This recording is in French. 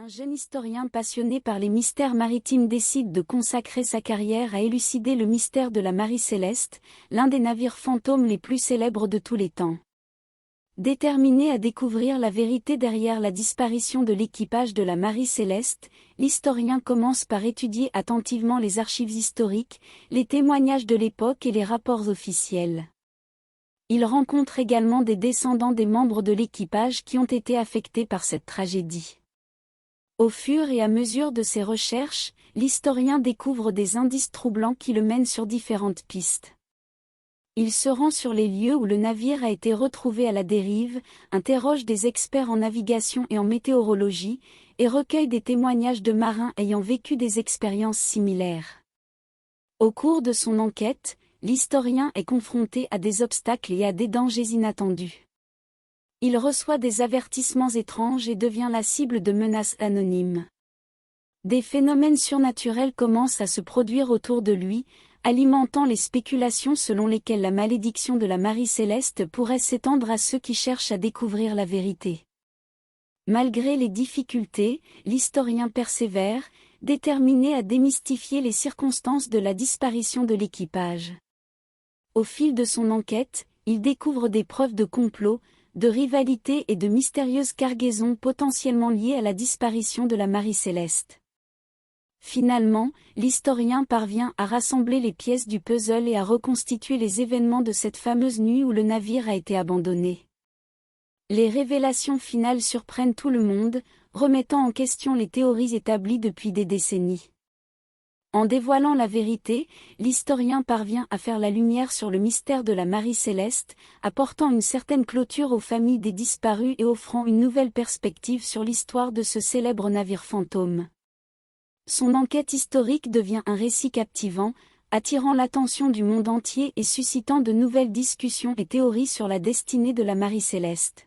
Un jeune historien passionné par les mystères maritimes décide de consacrer sa carrière à élucider le mystère de la Marie Céleste, l'un des navires fantômes les plus célèbres de tous les temps. Déterminé à découvrir la vérité derrière la disparition de l'équipage de la Marie Céleste, l'historien commence par étudier attentivement les archives historiques, les témoignages de l'époque et les rapports officiels. Il rencontre également des descendants des membres de l'équipage qui ont été affectés par cette tragédie. Au fur et à mesure de ses recherches, l'historien découvre des indices troublants qui le mènent sur différentes pistes. Il se rend sur les lieux où le navire a été retrouvé à la dérive, interroge des experts en navigation et en météorologie, et recueille des témoignages de marins ayant vécu des expériences similaires. Au cours de son enquête, l'historien est confronté à des obstacles et à des dangers inattendus. Il reçoit des avertissements étranges et devient la cible de menaces anonymes. Des phénomènes surnaturels commencent à se produire autour de lui, alimentant les spéculations selon lesquelles la malédiction de la Marie Céleste pourrait s'étendre à ceux qui cherchent à découvrir la vérité. Malgré les difficultés, l'historien persévère, déterminé à démystifier les circonstances de la disparition de l'équipage. Au fil de son enquête, il découvre des preuves de complot, de rivalité et de mystérieuses cargaisons potentiellement liées à la disparition de la Marie Céleste. Finalement, l'historien parvient à rassembler les pièces du puzzle et à reconstituer les événements de cette fameuse nuit où le navire a été abandonné. Les révélations finales surprennent tout le monde, remettant en question les théories établies depuis des décennies. En dévoilant la vérité, l'historien parvient à faire la lumière sur le mystère de la Marie Céleste, apportant une certaine clôture aux familles des disparus et offrant une nouvelle perspective sur l'histoire de ce célèbre navire fantôme. Son enquête historique devient un récit captivant, attirant l'attention du monde entier et suscitant de nouvelles discussions et théories sur la destinée de la Marie Céleste.